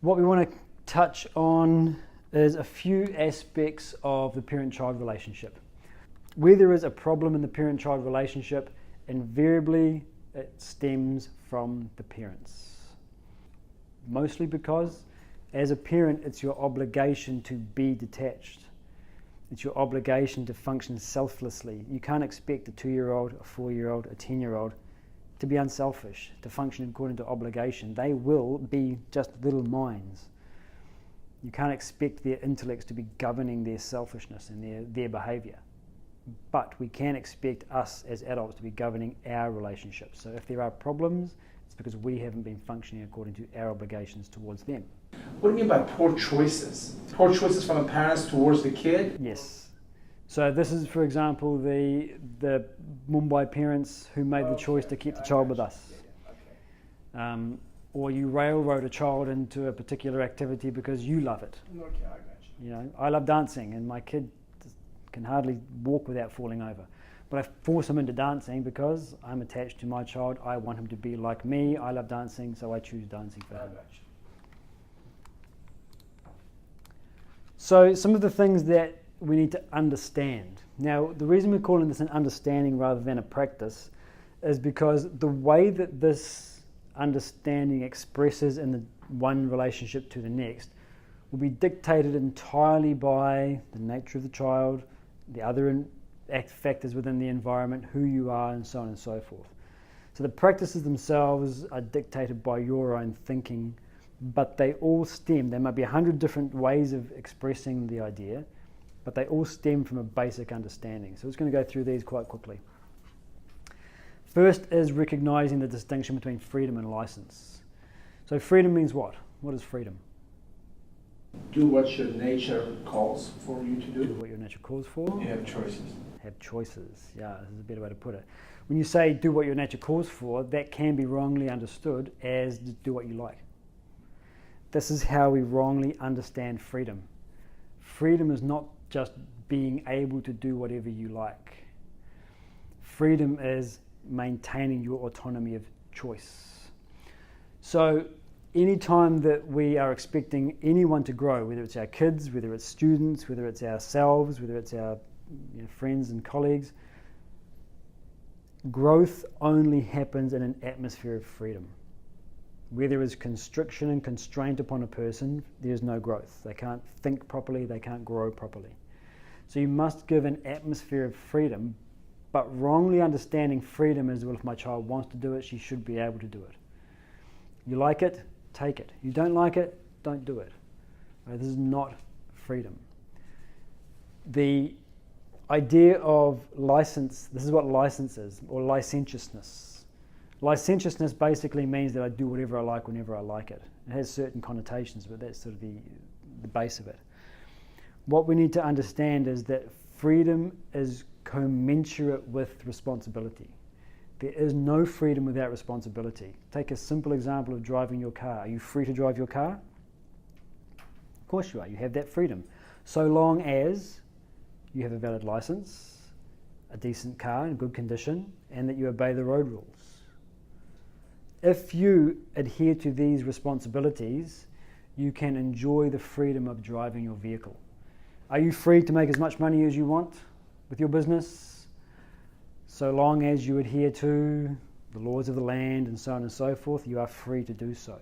What we want to touch on is a few aspects of the parent-child relationship. Where there is a problem in the parent-child relationship, invariably it stems from the parents. Mostly because as a parent, it's your obligation to be detached. It's your obligation to function selflessly. You can't expect a 2-year-old, a 4-year-old, a 10-year-old to be unselfish, to function according to obligation. They will be just little minds. You can't expect their intellects to be governing their selfishness and their behavior. But we can expect us as adults to be governing our relationships. So if there are problems, it's because we haven't been functioning according to our obligations towards them. What do you mean by poor choices? Poor choices from the parents towards the kid? Yes. So this is, for example, the Mumbai parents who made the choice to keep the child with us. Or you railroad a child into a particular activity because you love it. Okay, I got you. You know, I love dancing and my kid can hardly walk without falling over. But I force him into dancing because I'm attached to my child. I want him to be like me. I love dancing, so I choose dancing for him. So some of the things that we need to understand. Now, the reason we're calling this an understanding rather than a practice is because the way that this understanding expresses in the one relationship to the next will be dictated entirely by the nature of the child, the other factors within the environment, who you are, and so on and so forth. So the practices themselves are dictated by your own thinking, but they all stem. There might be 100 different ways of expressing the idea, but they all stem from a basic understanding. So I'm just going to go through these quite quickly. First is recognizing the distinction between freedom and license. So freedom means what? What is freedom? Do what your nature calls for you to do. Do what your nature calls for. You have choices. Have choices. Yeah, this is a better way to put it. When you say do what your nature calls for, that can be wrongly understood as do what you like. This is how we wrongly understand freedom. Freedom is not just being able to do whatever you like. Freedom is maintaining your autonomy of choice. So anytime that we are expecting anyone to grow, whether it's our kids, whether it's students, whether it's ourselves, whether it's our friends and colleagues, growth only happens in an atmosphere of freedom. Where there is constriction and constraint upon a person, there's no growth. They can't think properly, they can't grow properly. So you must give an atmosphere of freedom, but wrongly understanding freedom is, well, if my child wants to do it, she should be able to do it. You like it, take it. You don't like it, don't do it. Right? This is not freedom. The idea of license, this is what license is, or licentiousness. Licentiousness basically means that I do whatever I like whenever I like it. It has certain connotations, but that's sort of the base of it. What we need to understand is that freedom is commensurate with responsibility. There is no freedom without responsibility. Take a simple example of driving your car. Are you free to drive your car? Of course you are. You have that freedom. So long as you have a valid license, a decent car in good condition, and that you obey the road rules. If you adhere to these responsibilities, you can enjoy the freedom of driving your vehicle. Are you free to make as much money as you want with your business? So long as you adhere to the laws of the land and so on and so forth, you are free to do so.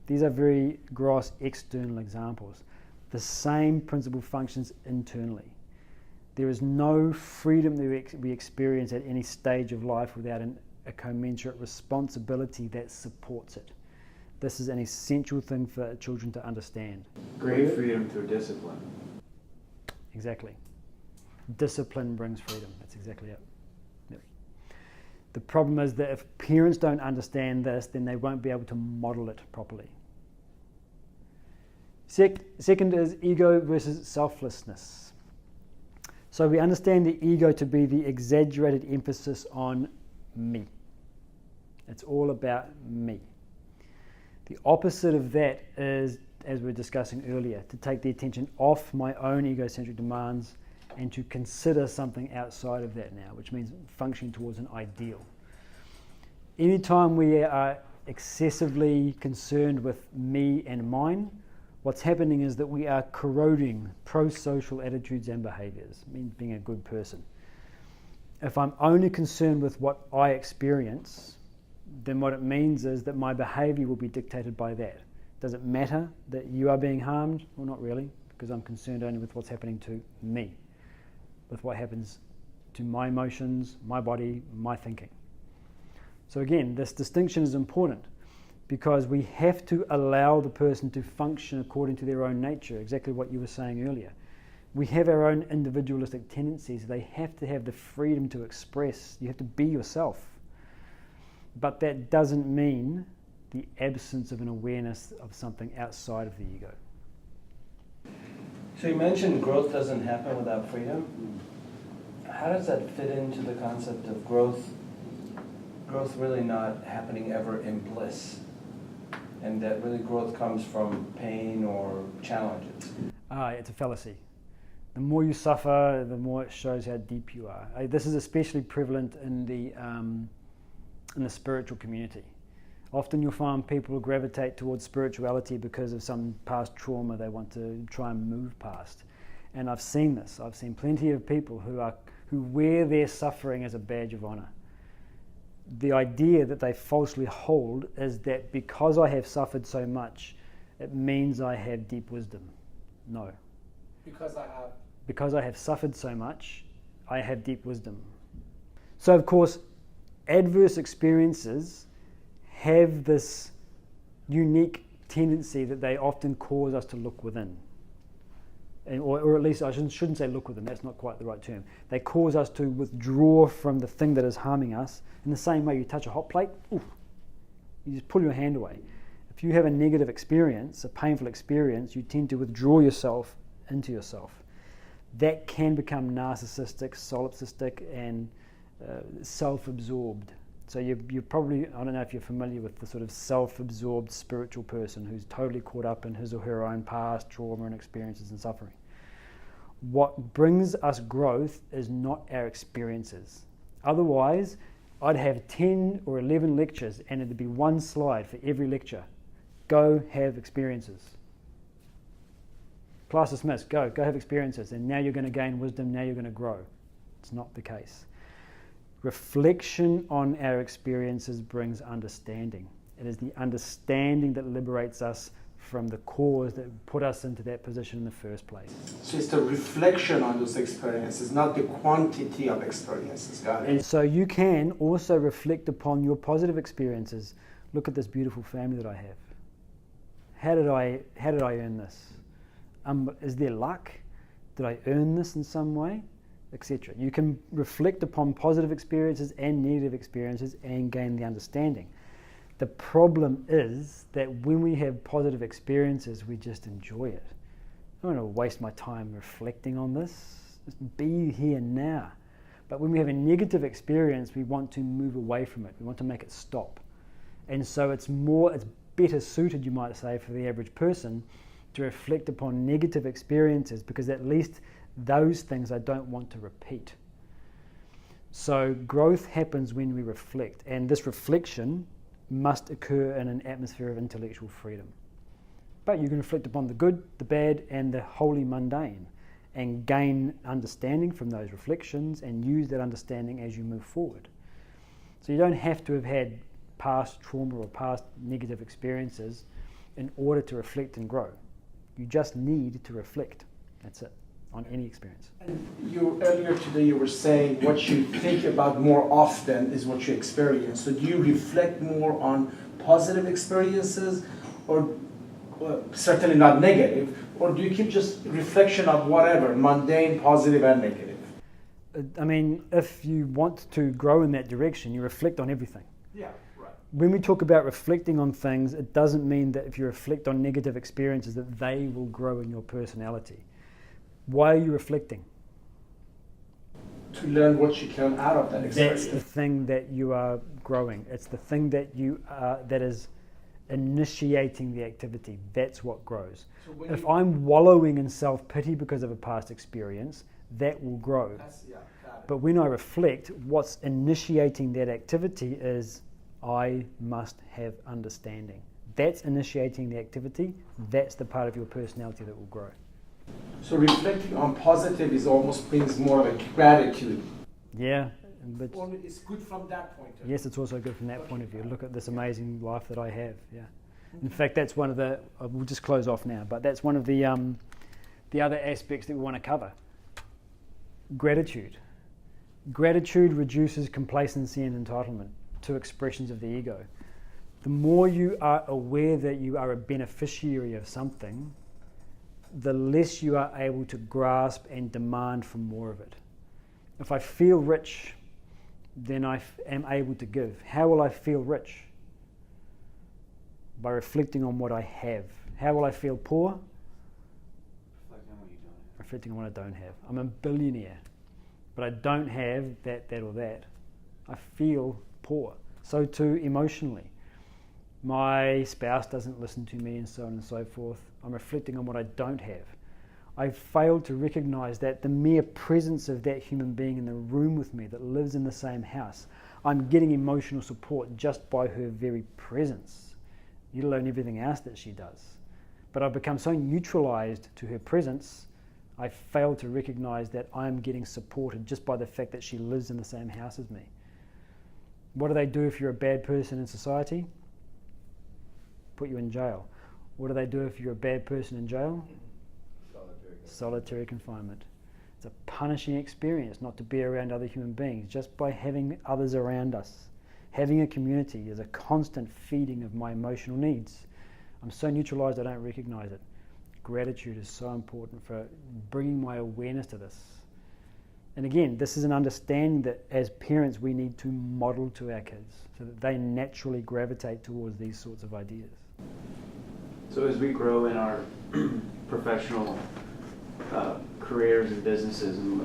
These are very gross external examples. The same principle functions internally. There is no freedom that we experience at any stage of life without a commensurate responsibility that supports it. This is an essential thing for children to understand. Great freedom through discipline. Exactly. Discipline brings freedom. That's exactly it. Yep. The problem is that if parents don't understand this, then they won't be able to model it properly. Second is ego versus selflessness. So we understand the ego to be the exaggerated emphasis on me. It's all about me. The opposite of that is, as we were discussing earlier, to take the attention off my own egocentric demands and to consider something outside of that now, which means functioning towards an ideal. Anytime we are excessively concerned with me and mine, what's happening is that we are corroding pro-social attitudes and behaviors, means being a good person. If I'm only concerned with what I experience, then what it means is that my behavior will be dictated by that. Does it matter that you are being harmed? Well, not really, because I'm concerned only with what's happening to me, with what happens to my emotions, my body, my thinking. So again, this distinction is important because we have to allow the person to function according to their own nature, exactly what you were saying earlier. We have our own individualistic tendencies. They have to have the freedom to express. You have to be yourself. But that doesn't mean the absence of an awareness of something outside of the ego. So you mentioned growth doesn't happen without freedom. How does that fit into the concept of growth really not happening ever in bliss? And that really growth comes from pain or challenges? It's a fallacy. The more you suffer, the more it shows how deep you are. This is especially prevalent in the spiritual community. Often you'll find people gravitate towards spirituality because of some past trauma they want to try and move past. And I've seen this. I've seen plenty of people who wear their suffering as a badge of honor. The idea that they falsely hold is that because I have suffered so much, it means I have deep wisdom. No. Because I have suffered so much, I have deep wisdom. So of course, adverse experiences have this unique tendency that they often cause us to look within. Or at least I shouldn't say look within, that's not quite the right term. They cause us to withdraw from the thing that is harming us. In the same way you touch a hot plate, oof, you just pull your hand away. If you have a negative experience, a painful experience, you tend to withdraw yourself into yourself. That can become narcissistic, solipsistic, and self-absorbed. So you're probably, I don't know if you're familiar with the sort of self-absorbed spiritual person who's totally caught up in his or her own past trauma and experiences and suffering. What brings us growth is not our experiences. Otherwise, I'd have 10 or 11 lectures and it'd be one slide for every lecture. Go have experiences. Class dismissed, go have experiences, and now you're going to gain wisdom, now you're going to grow. It's not the case. Reflection on our experiences brings understanding. It is the understanding that liberates us from the cause that put us into that position in the first place. So it's the reflection on those experiences, not the quantity of experiences. Got it? And so you can also reflect upon your positive experiences. Look at this beautiful family that I have. How did I earn this? Is there luck? Did I earn this in some way? Etc. You can reflect upon positive experiences and negative experiences and gain the understanding. The problem is that when we have positive experiences, we just enjoy it. I don't want to waste my time reflecting on this. Just be here now. But when we have a negative experience, we want to move away from it. We want to make it stop. And so it's better suited, you might say, for the average person to reflect upon negative experiences, because at least those things I don't want to repeat. So growth happens when we reflect, and this reflection must occur in an atmosphere of intellectual freedom. But you can reflect upon the good, the bad, and the wholly mundane, and gain understanding from those reflections and use that understanding as you move forward. So you don't have to have had past trauma or past negative experiences in order to reflect and grow. You just need to reflect. That's it, on any experience. And earlier today you were saying what you think about more often is what you experience. So do you reflect more on positive experiences, or certainly not negative, or do you keep just reflection of whatever, mundane, positive and negative? I mean, if you want to grow in that direction, you reflect on everything. Yeah, right. When we talk about reflecting on things, it doesn't mean that if you reflect on negative experiences that they will grow in your personality. Why are you reflecting? To learn what you can out of that experience. That's the thing that you are growing. It's the thing that you are, that is initiating the activity. That's what grows. So if I'm wallowing in self-pity because of a past experience, that will grow. Got it. But when I reflect, what's initiating that activity is I must have understanding. That's initiating the activity. That's the part of your personality that will grow. So reflecting on positive is almost brings more of a gratitude. Yeah, but Or it's good from that point of view. yes, it's also good from that point of view. Look at this amazing life that I have. Yeah. In fact, that's one of the. We'll just close off now, but that's one of the other aspects that we want to cover. Gratitude. Gratitude reduces complacency and entitlement, two expressions of the ego. The more you are aware that you are a beneficiary of something, the less you are able to grasp and demand for more of it. If I feel rich, then I am able to give. How will I feel rich? By reflecting on what I have. How will I feel poor? Reflecting on what you don't have. Reflecting on what I don't have. I'm a billionaire, but I don't have that or that. I feel poor. So too emotionally. My spouse doesn't listen to me and so on and so forth. I'm reflecting on what I don't have. I failed to recognize that the mere presence of that human being in the room with me that lives in the same house, I'm getting emotional support just by her very presence, let alone everything else that she does. But I've become so neutralized to her presence, I fail to recognize that I'm getting supported just by the fact that she lives in the same house as me. What do they do if you're a bad person in society? Put you in jail. What do they do if you're a bad person in jail? Solitary confinement. It's a punishing experience not to be around other human beings. Just by having others around us, having a community is a constant feeding of my emotional needs. I'm so neutralized I don't recognize it. Gratitude is so important for bringing my awareness to this. And again, this is an understanding that as parents we need to model to our kids so that they naturally gravitate towards these sorts of ideas. So as we grow in our professional careers and businesses, and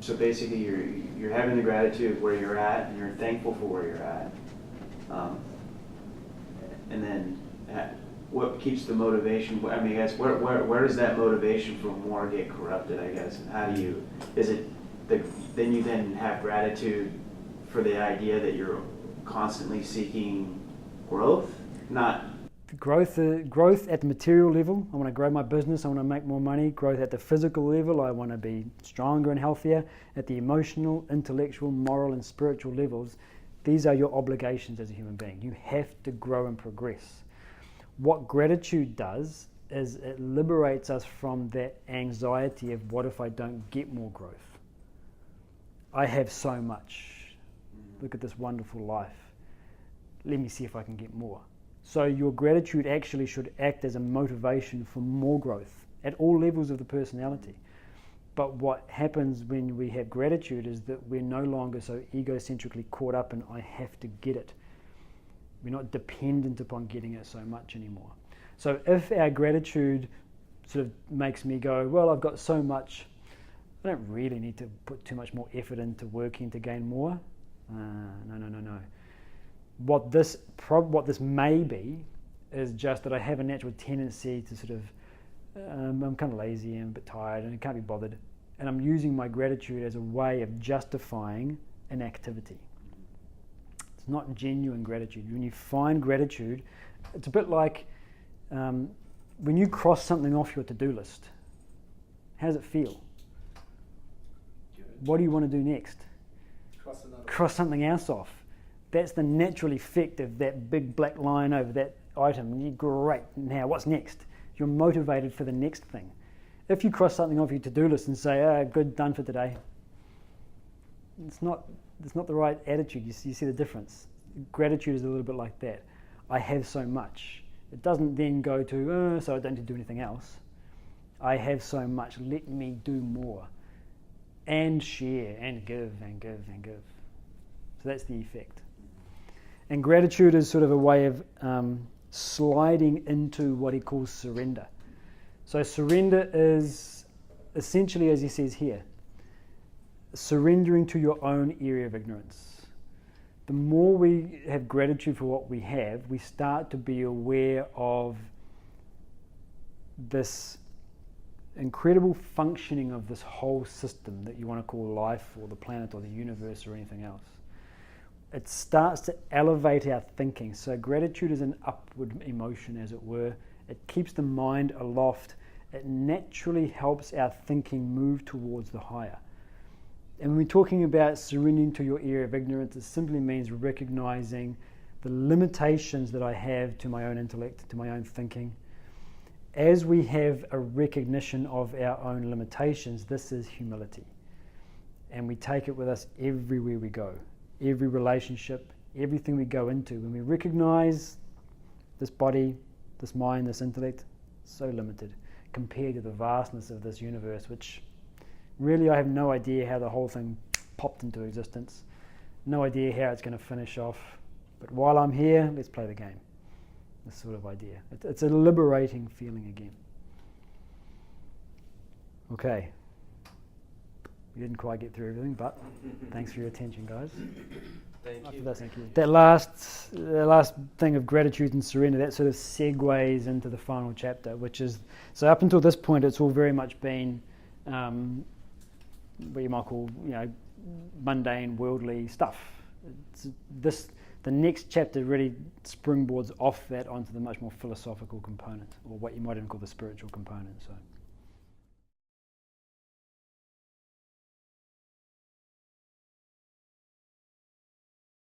so basically you're having the gratitude where you're at, and you're thankful for where you're at, and then what keeps the motivation? I mean, I guess where does that motivation for more get corrupted? I guess, and how do you? Is it then you then have gratitude for the idea that you're constantly seeking growth, not. Growth at the material level, I want to grow my business, I want to make more money. Growth at the physical level, I want to be stronger and healthier. At the emotional, intellectual, moral and spiritual levels, these are your obligations as a human being. You have to grow and progress. What gratitude does is it liberates us from that anxiety of what if I don't get more growth? I have so much. Look at this wonderful life. Let me see if I can get more. So your gratitude actually should act as a motivation for more growth at all levels of the personality. But what happens when we have gratitude is that we're no longer so egocentrically caught up in I have to get it. We're not dependent upon getting it so much anymore. So if our gratitude sort of makes me go, well, I've got so much, I don't really need to put too much more effort into working to gain more. No. What this may be is just that I have a natural tendency to sort of, I'm kind of lazy and a bit tired and I can't be bothered. And I'm using my gratitude as a way of justifying an activity. It's not genuine gratitude. When you find gratitude, it's a bit like when you cross something off your to-do list. How does it feel? What do you want to do next? Cross something else off. That's the natural effect of that big black line over that item. You're great. Now, what's next? You're motivated for the next thing. If you cross something off your to-do list and say, good, done for today, it's not the right attitude. You see the difference. Gratitude is a little bit like that. I have so much. It doesn't then go to, so I don't need to do anything else. I have so much. Let me do more. And share and give and give and give. So that's the effect. And gratitude is sort of a way of sliding into what he calls surrender. So surrender is essentially, as he says here, surrendering to your own area of ignorance. The more we have gratitude for what we have, we start to be aware of this incredible functioning of this whole system that you want to call life or the planet or the universe or anything else. it starts to elevate our thinking. So gratitude is an upward emotion, as it were. It keeps the mind aloft. It naturally helps our thinking move towards the higher. And when we're talking about surrendering to your area of ignorance, it simply means recognizing the limitations that I have to my own intellect, to my own thinking. As we have a recognition of our own limitations, this is humility. And we take it with us everywhere we go, every relationship, everything we go into. When we recognize this body, this mind, this intellect, so limited compared to the vastness of this universe, which really I have no idea how the whole thing popped into existence. No idea how it's going to finish off. But while I'm here, let's play the game. This sort of idea. It's a liberating feeling again. Okay. We didn't quite get through everything, but thanks for your attention, guys. Thank you. Thank you. That last thing of gratitude and surrender, that sort of segues into the final chapter, which is, so up until this point, it's all very much been what you might call, mundane, worldly stuff. The next chapter really springboards off that onto the much more philosophical component, or what you might even call the spiritual component. So.